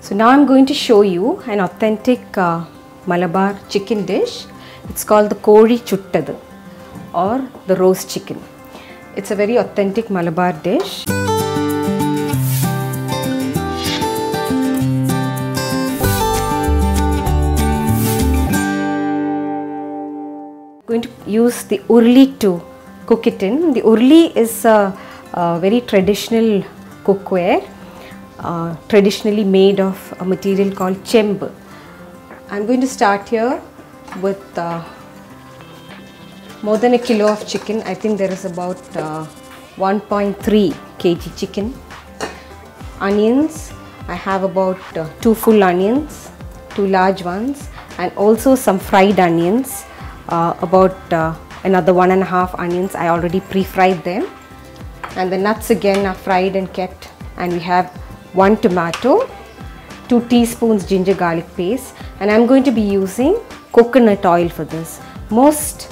So now I'm going to show you an authentic Malabar chicken dish. It's called the Kori Chuttadu or the roast chicken. It's a very authentic Malabar dish. Going to use the urli to cook it in. The urli is a very traditional cookware, traditionally made of a material called chembu. I'm going to start here with more than a kilo of chicken. I think there is about 1.3 kg chicken. Onions, I have about 2 full onions, 2 large ones, and also some fried onions, about another 1.5 onions. I already pre-fried them, and the nuts again are fried and kept. And we have 1 tomato, 2 teaspoons ginger garlic paste, and I'm going to be using coconut oil for this. Most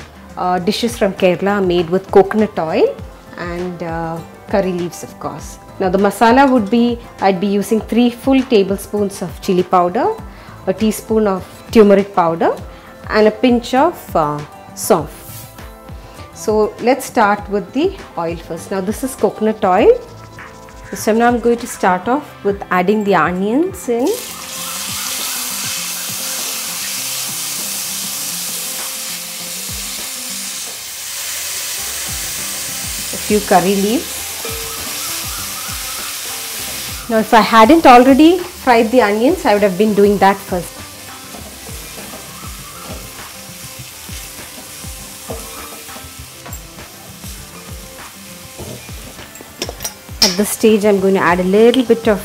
dishes from Kerala are made with coconut oil and curry leaves, of course. Now the masala would be, I'd be using 3 full tablespoons of chili powder, a teaspoon of turmeric powder, and a pinch of saunf. So let's start with the oil first. Now this is coconut oil. So now I'm going to start off with adding the onions in. A few curry leaves. Now if I hadn't already fried the onions, I would have been doing that first. At this stage, I'm going to add a little bit of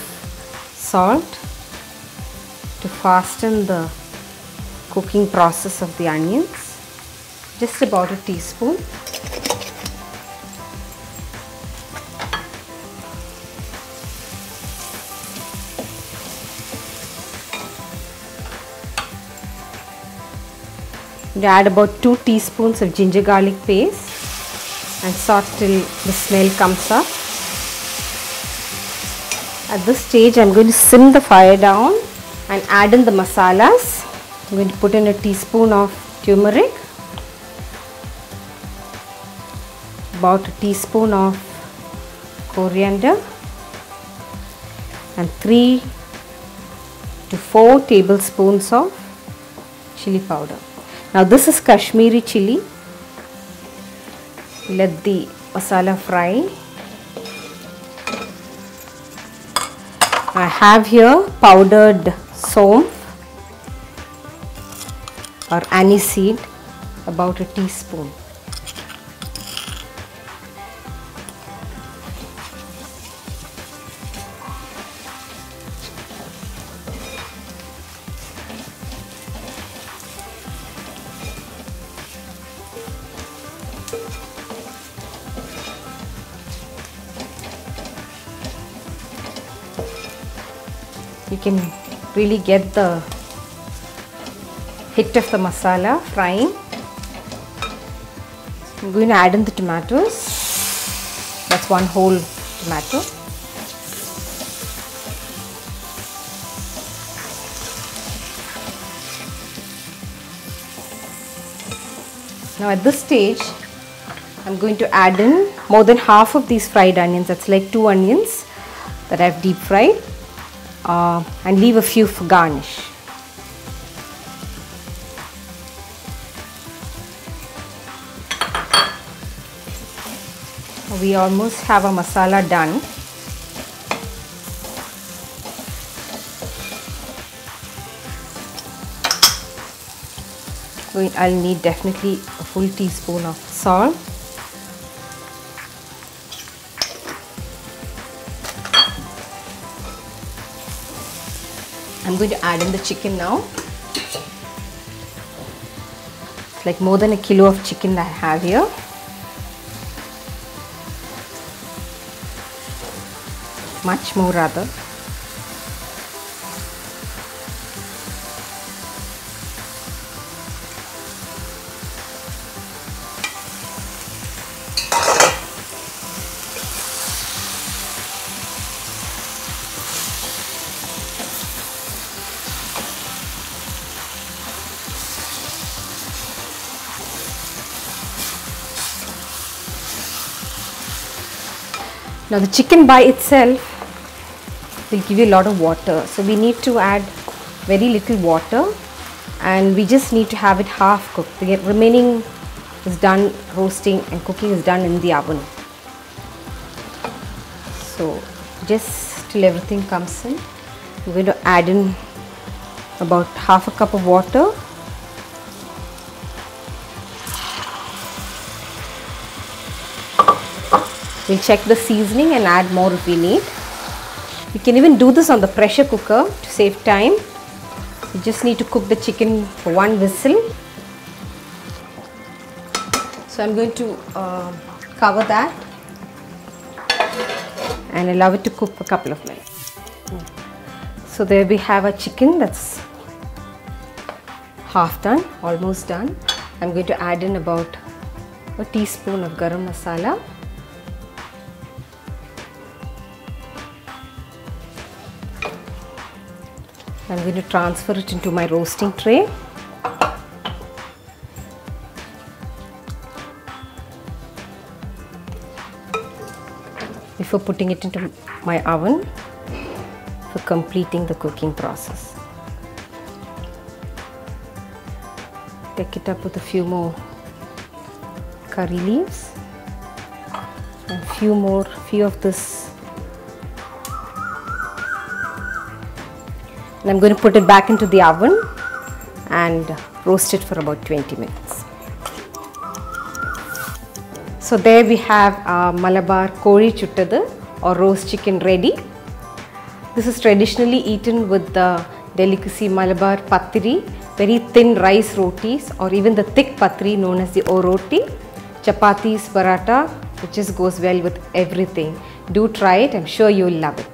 salt to fasten the cooking process of the onions. Just about a teaspoon. You add about 2 teaspoons of ginger garlic paste and saute till the smell comes up. At this stage, I'm going to sim the fire down and add in the masalas. I'm going to put in a teaspoon of turmeric, about a teaspoon of coriander, and 3 to 4 tablespoons of chili powder. Now this is Kashmiri chili. Let the masala fry. I have here powdered saunf or aniseed, about a teaspoon. You can really get the hit of the masala frying. I'm going to add in the tomatoes. That's 1 whole tomato. Now at this stage, I'm going to add in more than half of these fried onions. That's like 2 onions that I've deep fried. And leave a few for garnish. We almost have our masala done. I'll need definitely a full teaspoon of salt. I'm going to add in the chicken now. It's like more than a kilo of chicken that I have here. Much more rather. Now the chicken by itself will give you a lot of water, so we need to add very little water, and we just need to have it half cooked. The remaining is done, roasting and cooking is done in the oven. So just till everything comes in, I'm going to add in about half a cup of water. We'll check the seasoning and add more if we need. You can even do this on the pressure cooker to save time. You just need to cook the chicken for one whistle. So I'm going to cover that and allow it to cook for a couple of minutes. So there we have a chicken that's half done, almost done. I'm going to add in about a teaspoon of garam masala. I'm going to transfer it into my roasting tray. Before putting it into my oven for completing the cooking process. Take it up with a few more curry leaves and few of this. And I'm going to put it back into the oven and roast it for about 20 minutes. So there we have Malabar Kori Chuttadu or roast chicken ready. This is traditionally eaten with the delicacy Malabar Pathiri, very thin rice rotis, or even the thick pathiri known as the O roti, chapatis, paratha. It just goes well with everything. Do try it, I'm sure you'll love it.